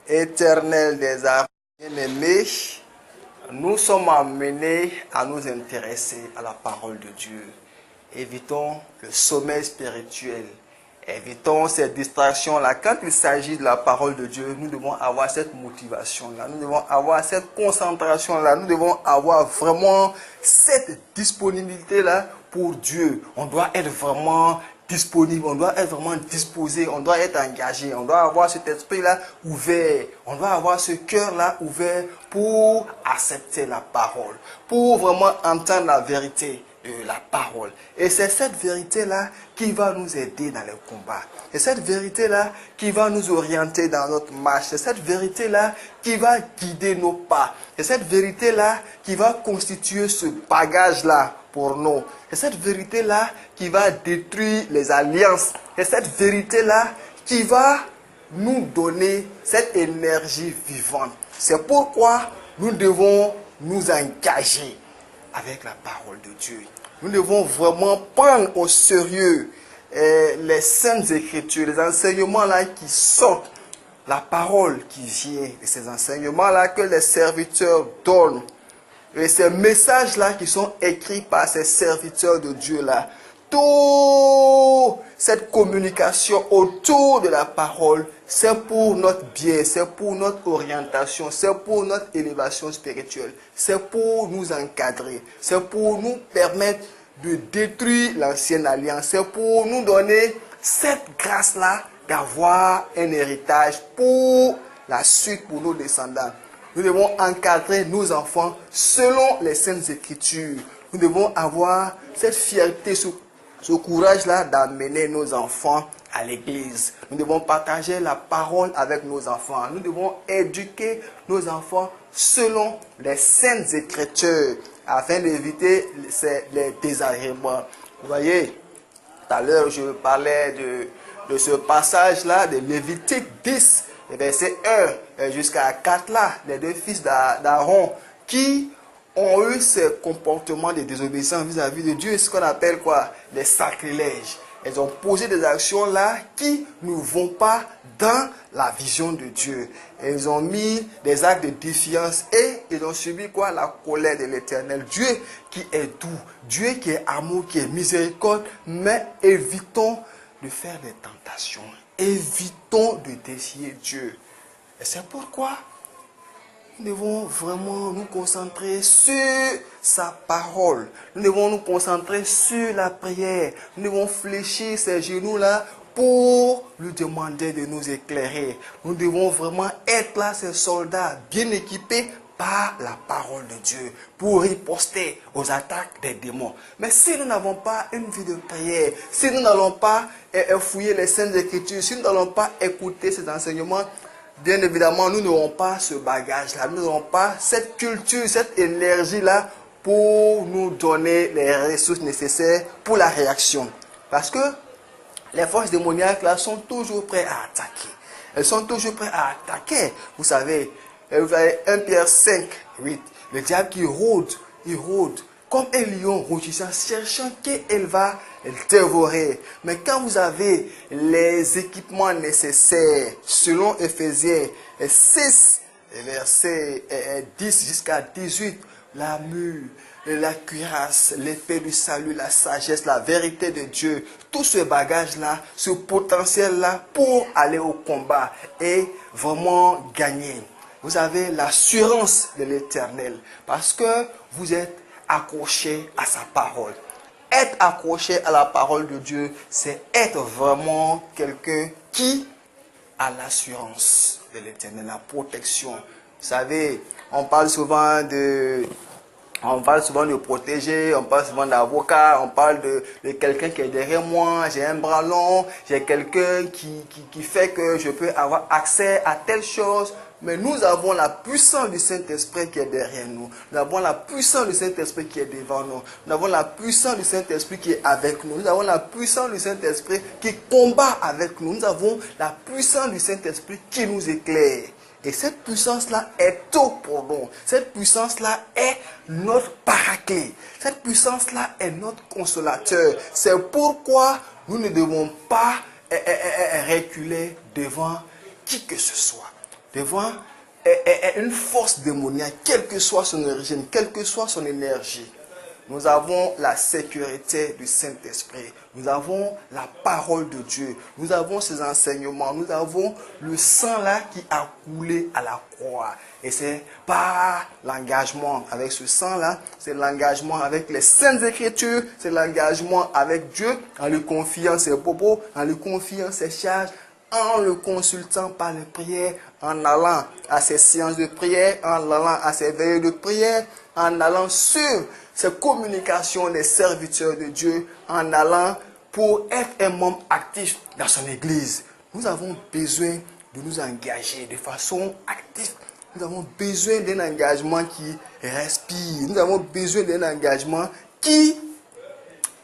Éternel des arts bien-aimés, nous sommes amenés à nous intéresser à la parole de Dieu. Évitons le sommeil spirituel. Évitons ces distractions-là. Quand il s'agit de la parole de Dieu, nous devons avoir cette motivation-là. Nous devons avoir cette concentration-là. Nous devons avoir vraiment cette disponibilité-là pour Dieu. On doit être vraiment disponible, on doit être vraiment disposé, on doit être engagé, on doit avoir cet esprit-là ouvert, on doit avoir ce cœur-là ouvert pour accepter la parole, pour vraiment entendre la vérité de la parole. Et c'est cette vérité-là qui va nous aider dans les combats. C'est cette vérité-là qui va nous orienter dans notre marche. C'est cette vérité-là qui va guider nos pas. C'est cette vérité-là qui va constituer ce bagage-là pour nous. C'est cette vérité-là qui va détruire les alliances. C'est cette vérité-là qui va nous donner cette énergie vivante. C'est pourquoi nous devons nous engager avec la parole de Dieu. Nous devons vraiment prendre au sérieux les saintes écritures, les enseignements là qui sortent, la parole qui vient de ces enseignements là que les serviteurs donnent. Et ces messages-là qui sont écrits par ces serviteurs de Dieu-là, toute cette communication autour de la parole, c'est pour notre bien, c'est pour notre orientation, c'est pour notre élévation spirituelle, c'est pour nous encadrer, c'est pour nous permettre de détruire l'ancienne alliance, c'est pour nous donner cette grâce-là d'avoir un héritage pour la suite, pour nos descendants. Nous devons encadrer nos enfants selon les saintes écritures. Nous devons avoir cette fierté, ce courage-là d'amener nos enfants à l'église. Nous devons partager la parole avec nos enfants. Nous devons éduquer nos enfants selon les saintes écritures afin d'éviter les désagréments. Vous voyez, tout à l'heure, je parlais de ce passage-là de Lévitique 10. Verset 1 jusqu'à 4 là, les deux fils d'Aaron qui ont eu ce comportement de désobéissance vis-à-vis de Dieu, ce qu'on appelle quoi? Des sacrilèges. Ils ont posé des actions là qui ne vont pas dans la vision de Dieu. Ils ont mis des actes de défiance et ils ont subi quoi? La colère de l'Éternel. Dieu qui est doux, Dieu qui est amour, qui est miséricorde, mais évitons de faire des tentations. Évitons de défier Dieu. Et c'est pourquoi nous devons vraiment nous concentrer sur sa parole. Nous devons nous concentrer sur la prière. Nous devons fléchir ces genoux-là pour lui demander de nous éclairer. Nous devons vraiment être là, ces soldats bien équipés par la parole de Dieu pour riposter aux attaques des démons. Mais si nous n'avons pas une vie de prière, si nous n'allons pas fouiller les saintes écritures, si nous n'allons pas écouter ces enseignements, bien évidemment, nous n'aurons pas ce bagage-là, nous n'aurons pas cette culture, cette énergie-là pour nous donner les ressources nécessaires pour la réaction. Parce que les forces démoniaques là sont toujours prêtes à attaquer. Elles sont toujours prêtes à attaquer. Vous savez 1 Pierre 5, 8. Le diable qui rôde, il rôde comme un lion rougissant, cherchant qu'elle va dévorer. Mais quand vous avez les équipements nécessaires, selon Éphésiens 6, verset 10 jusqu'à 18, l'armure, la cuirasse, l'épée du salut, la sagesse, la vérité de Dieu, tout ce bagage-là, ce potentiel-là pour aller au combat et vraiment gagner. Vous avez l'assurance de l'Éternel parce que vous êtes accroché à sa parole. Être accroché à la parole de Dieu, c'est être vraiment quelqu'un qui a l'assurance de l'Éternel, la protection. Vous savez, on parle souvent de protéger, on parle souvent d'avocat, on parle de quelqu'un qui est derrière moi, j'ai un bras long, j'ai quelqu'un qui fait que je peux avoir accès à telle chose. Mais nous avons la puissance du Saint-Esprit qui est derrière nous. Nous avons la puissance du Saint-Esprit qui est devant nous. Nous avons la puissance du Saint-Esprit qui est avec nous. Nous avons la puissance du Saint-Esprit qui combat avec nous. Nous avons la puissance du Saint-Esprit qui nous éclaire. Et cette puissance-là est tout pour nous. Cette puissance-là est notre paraclet. Cette puissance-là est notre consolateur. C'est pourquoi nous ne devons pas reculer devant qui que ce soit. devant est une force démoniaque, quelle que soit son origine, quelle que soit son énergie. Nous avons la sécurité du Saint-Esprit. Nous avons la parole de Dieu. Nous avons ses enseignements. Nous avons le sang là qui a coulé à la croix. Et c'est par l'engagement avec ce sang là, c'est l'engagement avec les Saintes Écritures, c'est l'engagement avec Dieu en lui confiant ses propos, en lui confiant ses charges, en le consultant par les prières, en allant à ses séances de prière, en allant à ses veillées de prière, en allant sur ces communications des serviteurs de Dieu, en allant pour être un membre actif dans son église. Nous avons besoin de nous engager de façon active. Nous avons besoin d'un engagement qui respire. Nous avons besoin d'un engagement qui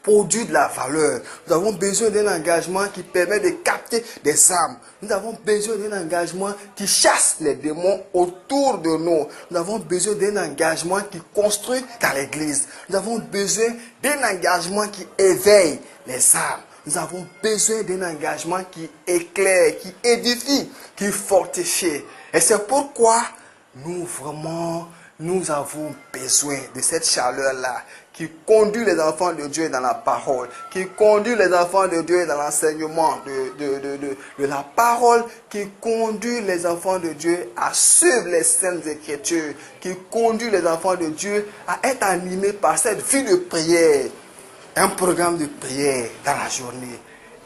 produit de la valeur. Nous avons besoin d'un engagement qui permet de capter des âmes. Nous avons besoin d'un engagement qui chasse les démons autour de nous. Nous avons besoin d'un engagement qui construit dans l'église. Nous avons besoin d'un engagement qui éveille les âmes. Nous avons besoin d'un engagement qui éclaire, qui édifie, qui fortifie. Et c'est pourquoi nous avons besoin de cette chaleur-là qui conduit les enfants de Dieu dans la parole, qui conduit les enfants de Dieu dans l'enseignement de la parole, qui conduit les enfants de Dieu à suivre les Saintes Écritures, qui conduit les enfants de Dieu à être animés par cette vie de prière, un programme de prière dans la journée.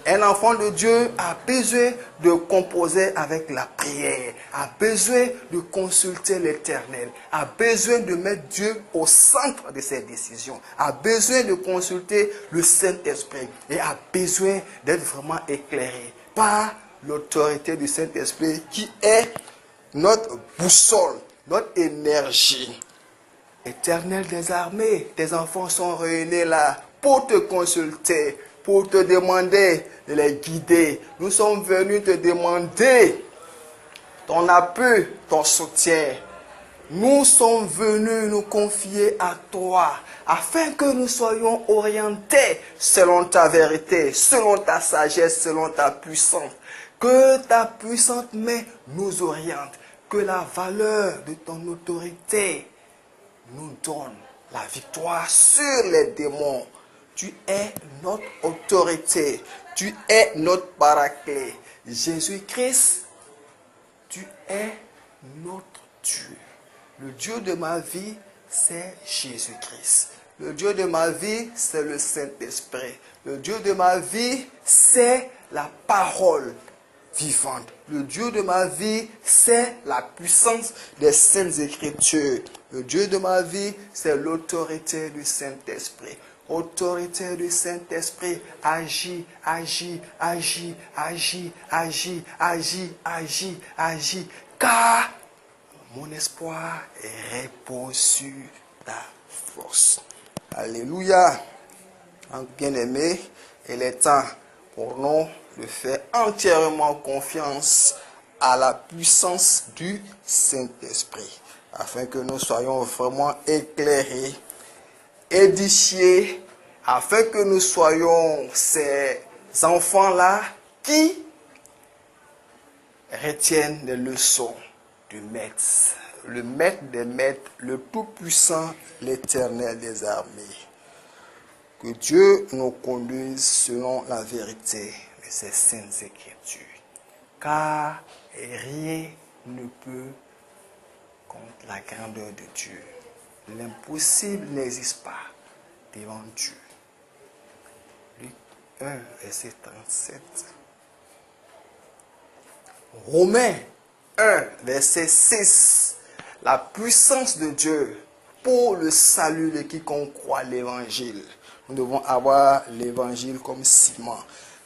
Un enfant de Dieu a besoin de composer avec la prière, a besoin de consulter l'Éternel, a besoin de mettre Dieu au centre de ses décisions, a besoin de consulter le Saint-Esprit et a besoin d'être vraiment éclairé par l'autorité du Saint-Esprit qui est notre boussole, notre énergie. Éternel des armées, tes enfants sont réunis là pour te consulter, pour te demander de les guider. Nous sommes venus te demander ton appui, ton soutien. Nous sommes venus nous confier à toi afin que nous soyons orientés selon ta vérité, selon ta sagesse, selon ta puissance. Que ta puissante main nous oriente, que la valeur de ton autorité nous donne la victoire sur les démons. Tu es notre autorité. Tu es notre paraclet. Jésus-Christ, tu es notre Dieu. Le Dieu de ma vie, c'est Jésus-Christ. Le Dieu de ma vie, c'est le Saint-Esprit. Le Dieu de ma vie, c'est la parole vivante. Le Dieu de ma vie, c'est la puissance des Saintes Écritures. Le Dieu de ma vie, c'est l'autorité du Saint-Esprit. Autorité du Saint-Esprit, agis, agis, agis, agis, agis, agis, agis, agis, car mon espoir repose sur ta force. Alléluia. Bien-aimé, il est temps pour nous de faire entièrement confiance à la puissance du Saint-Esprit, afin que nous soyons vraiment éclairés, édifiés, afin que nous soyons ces enfants-là qui retiennent les leçons du Maître, le Maître des Maîtres, le Tout-Puissant, l'Éternel des armées. Que Dieu nous conduise selon la vérité de ses saintes écritures. Car rien ne peut contre la grandeur de Dieu. L'impossible n'existe pas devant Dieu. Luc 1, verset 37. Romains 1, verset 6. La puissance de Dieu pour le salut de quiconque croit l'évangile. Nous devons avoir l'évangile comme ciment,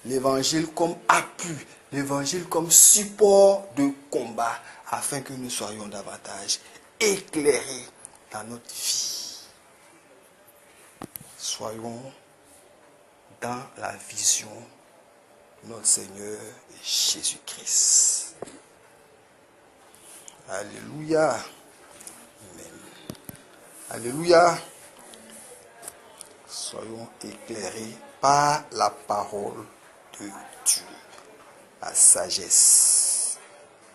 l'évangile comme appui, l'évangile comme support de combat, afin que nous soyons davantage éclairés dans notre vie. Soyons dans la vision de notre Seigneur Jésus-Christ. Alléluia. Amen. Alléluia. Soyons éclairés par la parole de Dieu, la sagesse.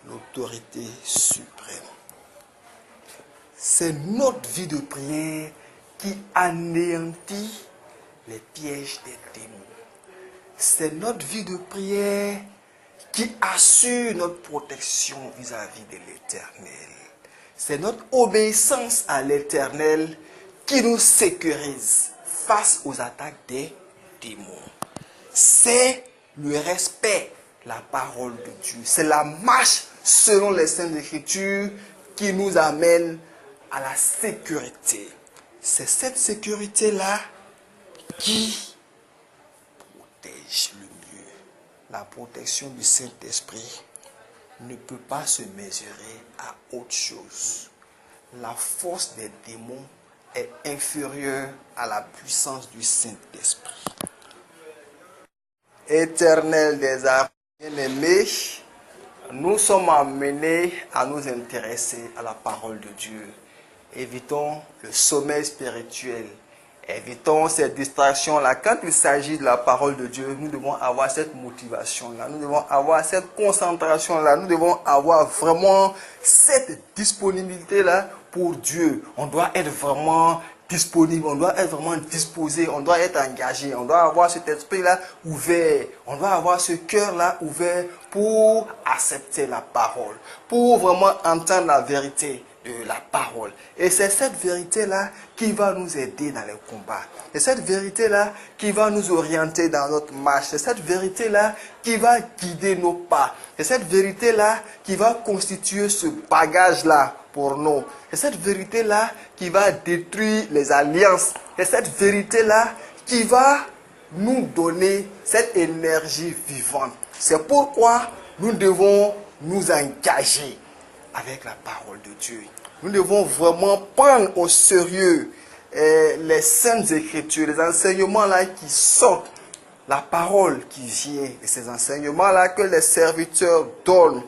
l'autorité suprême. C'est notre vie de prière qui anéantit les pièges des démons. C'est notre vie de prière qui assure notre protection vis-à-vis de l'Éternel. C'est notre obéissance à l'Éternel qui nous sécurise face aux attaques des démons. C'est le respect de la parole de Dieu. C'est la marche selon les Saintes Écritures qui nous amène à la sécurité. C'est cette sécurité-là qui protège le mieux. La protection du Saint-Esprit ne peut pas se mesurer à autre chose. La force des démons est inférieure à la puissance du Saint-Esprit. Éternel des armes, bien-aimés, nous sommes amenés à nous intéresser à la parole de Dieu. Évitons le sommeil spirituel. Évitons ces distractions-là. Quand il s'agit de la parole de Dieu, nous devons avoir cette motivation-là. Nous devons avoir cette concentration-là. Nous devons avoir vraiment cette disponibilité-là pour Dieu. On doit être vraiment disponible, on doit être vraiment disposé, on doit être engagé, on doit avoir cet esprit-là ouvert, on doit avoir ce cœur-là ouvert pour accepter la parole, pour vraiment entendre la vérité de la parole. Et c'est cette vérité-là qui va nous aider dans les combats. C'est cette vérité-là qui va nous orienter dans notre marche. C'est cette vérité-là qui va guider nos pas. C'est cette vérité-là qui va constituer ce bagage-là pour nous. C'est cette vérité-là qui va détruire les alliances. C'est cette vérité-là qui va nous donner cette énergie vivante. C'est pourquoi nous devons nous engager avec la parole de Dieu. Nous devons vraiment prendre au sérieux les saintes écritures, les enseignements là qui sortent, la parole qui vient, et ces enseignements là que les serviteurs donnent,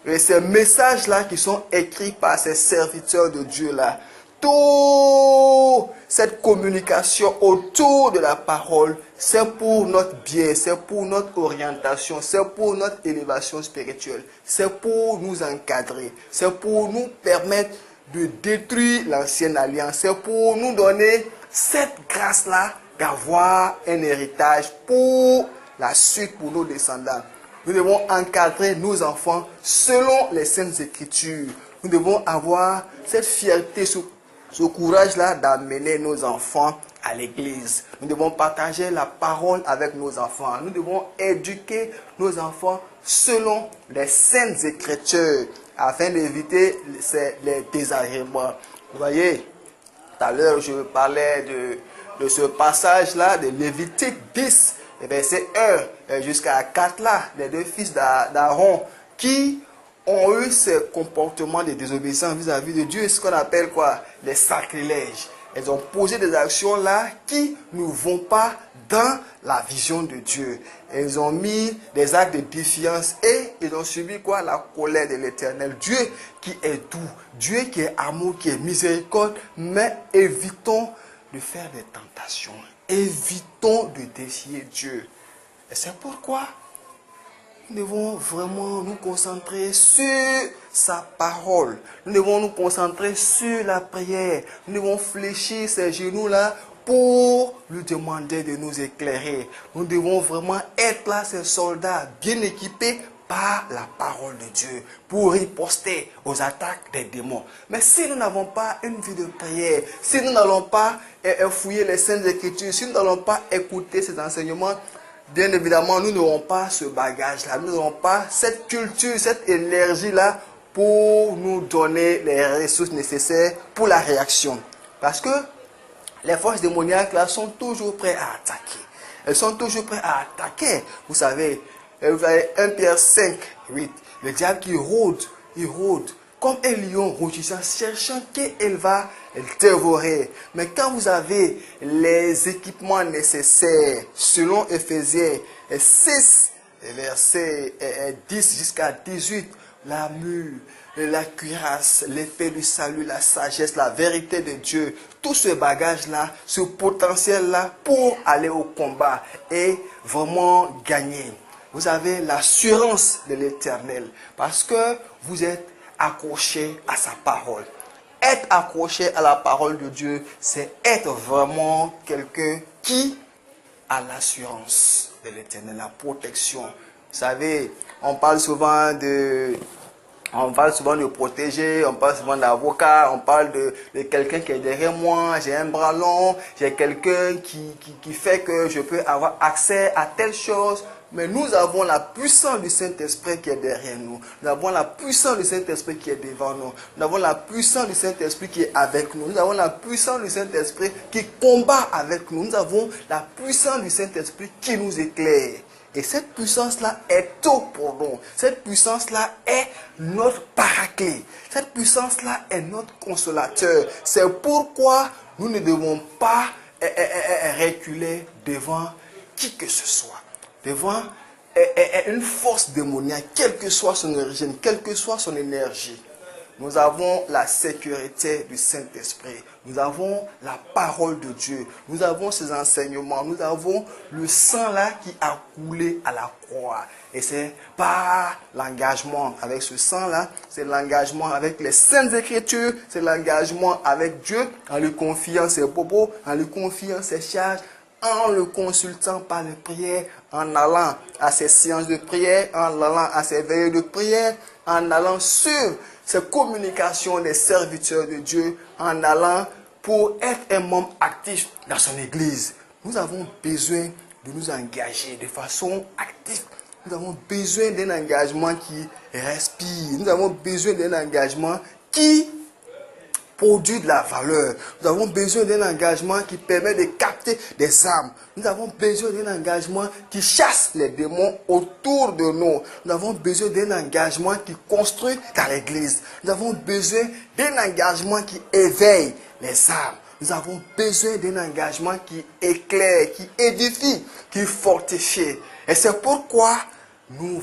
et ces messages là qui sont écrits par ces serviteurs de Dieu là. Toute cette communication autour de la parole, c'est pour notre bien, c'est pour notre orientation, c'est pour notre élévation spirituelle, c'est pour nous encadrer, c'est pour nous permettre de détruire l'ancienne alliance, c'est pour nous donner cette grâce-là d'avoir un héritage pour la suite, pour nos descendants. Nous devons encadrer nos enfants selon les Saintes Écritures. Nous devons avoir cette fierté, ce courage-là d'amener nos enfants à l'église. Nous devons partager la parole avec nos enfants. Nous devons éduquer nos enfants selon les Saintes Écritures afin d'éviter les désagréments. Vous voyez, tout à l'heure, je parlais de ce passage-là de Lévitique 10, verset 1 jusqu'à 4 là, les deux fils d'Aaron qui ont eu ce comportement de désobéissance vis-à-vis de Dieu, ce qu'on appelle quoi? Les sacrilèges. Ils ont posé des actions là qui ne vont pas dans la vision de Dieu. Ils ont mis des actes de défiance et ils ont subi quoi? La colère de l'Éternel. Dieu qui est doux, Dieu qui est amour, qui est miséricorde, mais évitons de faire des tentations. Évitons de défier Dieu. Et c'est pourquoi nous devons vraiment nous concentrer sur sa parole. Nous devons nous concentrer sur la prière. Nous devons fléchir ces genoux-là pour lui demander de nous éclairer. Nous devons vraiment être là, ces soldats bien équipés par la parole de Dieu pour riposter aux attaques des démons. Mais si nous n'avons pas une vie de prière, si nous n'allons pas fouiller les Saintes Écritures, si nous n'allons pas écouter ces enseignements, bien évidemment, nous n'aurons pas ce bagage-là, nous n'aurons pas cette culture, cette énergie-là pour nous donner les ressources nécessaires pour la réaction. Parce que les forces démoniaques là sont toujours prêtes à attaquer. Elles sont toujours prêtes à attaquer. Vous savez 1 Pierre 5, 8, le diable qui rôde, il rôde comme un lion rougissant, cherchant qu'elle va dévorer. Mais quand vous avez les équipements nécessaires, selon Éphésiens 6, verset 10 jusqu'à 18, l'armure, la cuirasse, l'épée du salut, la sagesse, la vérité de Dieu, tout ce bagage-là, ce potentiel-là pour aller au combat et vraiment gagner. Vous avez l'assurance de l'Éternel parce que vous êtes accroché à sa parole. Être accroché à la parole de Dieu, c'est être vraiment quelqu'un qui a l'assurance de l'Éternel, la protection. Vous savez, on parle souvent de protéger, on parle souvent d'avocat, on parle de quelqu'un qui est derrière moi, j'ai un bras long, j'ai quelqu'un qui fait que je peux avoir accès à telle chose. Mais nous avons la puissance du Saint-Esprit qui est derrière nous. Nous avons la puissance du Saint-Esprit qui est devant nous. Nous avons la puissance du Saint-Esprit qui est avec nous. Nous avons la puissance du Saint-Esprit qui combat avec nous. Nous avons la puissance du Saint-Esprit qui nous éclaire. Et cette puissance-là est tout pour nous. Cette puissance-là est notre paraclet. Cette puissance-là est notre consolateur. C'est pourquoi nous ne devons pas reculer devant qui que ce soit. Devant une force démoniaque, quelle que soit son origine, quelle que soit son énergie. Nous avons la sécurité du Saint-Esprit. Nous avons la parole de Dieu. Nous avons ses enseignements. Nous avons le sang là qui a coulé à la croix. Et c'est par l'engagement avec ce sang là, c'est l'engagement avec les saintes écritures, c'est l'engagement avec Dieu en lui confiant ses bobos, en lui confiant ses charges, en le consultant par les prières, en allant à ses séances de prière, en allant à ses veillées de prière, en allant sur ces communications des serviteurs de Dieu, en allant pour être un membre actif dans son église. Nous avons besoin de nous engager de façon active. Nous avons besoin d'un engagement qui respire. Nous avons besoin d'un engagement qui produit de la valeur. Nous avons besoin d'un engagement qui permet de capter des âmes. Nous avons besoin d'un engagement qui chasse les démons autour de nous. Nous avons besoin d'un engagement qui construit dans l'église. Nous avons besoin d'un engagement qui éveille les âmes. Nous avons besoin d'un engagement qui éclaire, qui édifie, qui fortifie. Et c'est pourquoi nous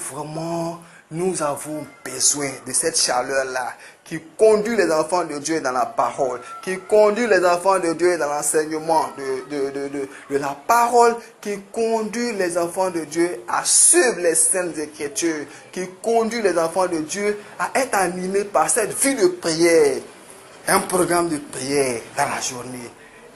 avons besoin de cette chaleur-là qui conduit les enfants de Dieu dans la parole, qui conduit les enfants de Dieu dans l'enseignement de la parole, qui conduit les enfants de Dieu à suivre les saintes écritures, qui conduit les enfants de Dieu à être animés par cette vie de prière, un programme de prière dans la journée.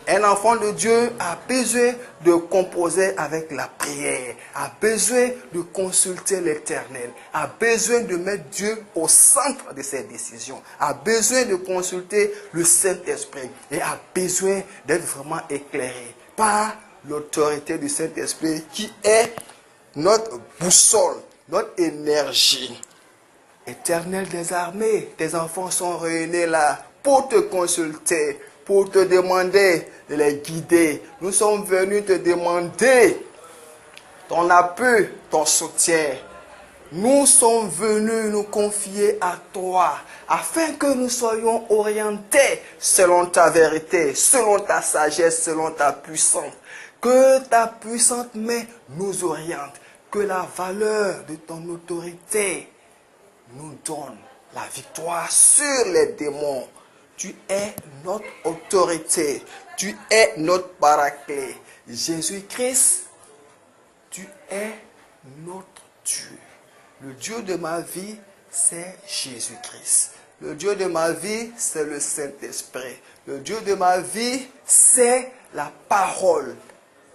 Un enfant de Dieu a besoin de composer avec la prière, a besoin de consulter l'Éternel, a besoin de mettre Dieu au centre de ses décisions, a besoin de consulter le Saint-Esprit et a besoin d'être vraiment éclairé par l'autorité du Saint-Esprit qui est notre boussole, notre énergie. Éternel des armées, tes enfants sont réunis là pour te consulter, pour te demander de les guider. Nous sommes venus te demander ton appui, ton soutien. Nous sommes venus nous confier à toi afin que nous soyons orientés selon ta vérité, selon ta sagesse, selon ta puissance. Que ta puissante main nous oriente, que la valeur de ton autorité nous donne la victoire sur les démons. Tu es notre autorité. Tu es notre paraclet. Jésus-Christ, tu es notre Dieu. Le Dieu de ma vie, c'est Jésus-Christ. Le Dieu de ma vie, c'est le Saint-Esprit. Le Dieu de ma vie, c'est la parole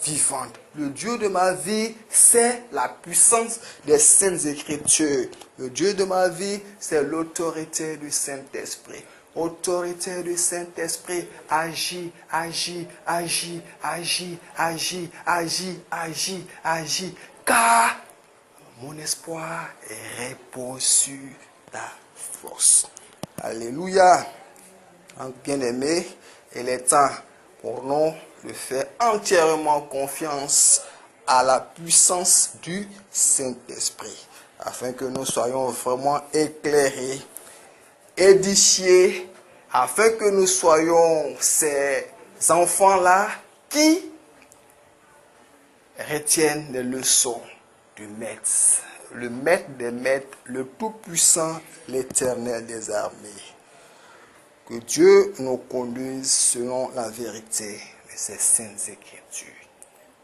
vivante. Le Dieu de ma vie, c'est la puissance des saintes écritures. Le Dieu de ma vie, c'est l'autorité du Saint-Esprit. Autorité du Saint-Esprit, agis, agis, agis, agis, agis, agis, agis, agis, car mon espoir repose sur ta force. Alléluia. Bien-aimé, il est temps pour nous de faire entièrement confiance à la puissance du Saint-Esprit, afin que nous soyons vraiment éclairés, édifiés, afin que nous soyons ces enfants-là qui retiennent les leçons du Maître, le Maître des Maîtres, le Tout-Puissant, l'Éternel des armées. Que Dieu nous conduise selon la vérité de ses saintes écritures.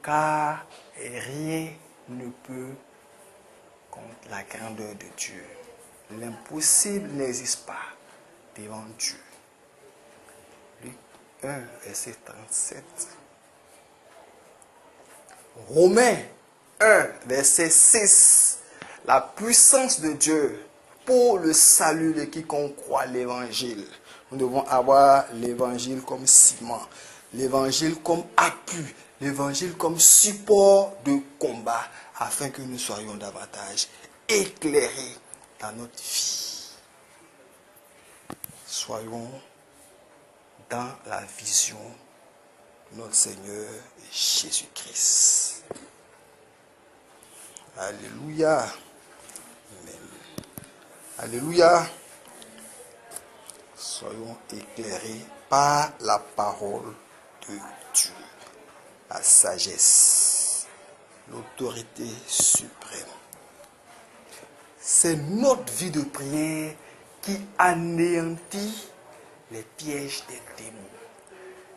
Car rien ne peut contre la grandeur de Dieu. L'impossible n'existe pas devant Dieu. Luc 1, verset 37. Romains 1, verset 6. La puissance de Dieu pour le salut de quiconque croit à l'évangile. Nous devons avoir l'évangile comme ciment, l'évangile comme appui, l'évangile comme support de combat, afin que nous soyons davantage éclairés dans notre vie. Soyons dans la vision de notre Seigneur Jésus-Christ. Alléluia. Amen. Alléluia. Soyons éclairés par la parole de Dieu. La sagesse, l'autorité suprême. C'est notre vie de prière qui anéantit les pièges des démons.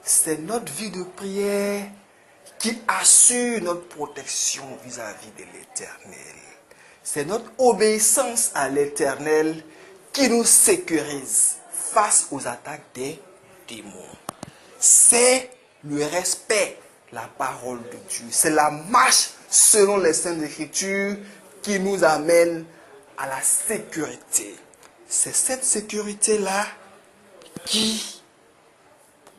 C'est notre vie de prière qui assure notre protection vis-à-vis de l'Éternel. C'est notre obéissance à l'Éternel qui nous sécurise face aux attaques des démons. C'est le respect de la parole de Dieu. C'est la marche selon les Saintes Écritures qui nous amène à la sécurité. C'est cette sécurité-là qui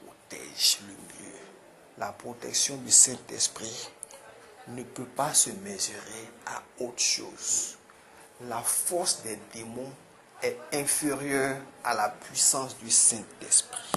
protège le mieux. La protection du Saint-Esprit ne peut pas se mesurer à autre chose. La force des démons est inférieure à la puissance du Saint-Esprit.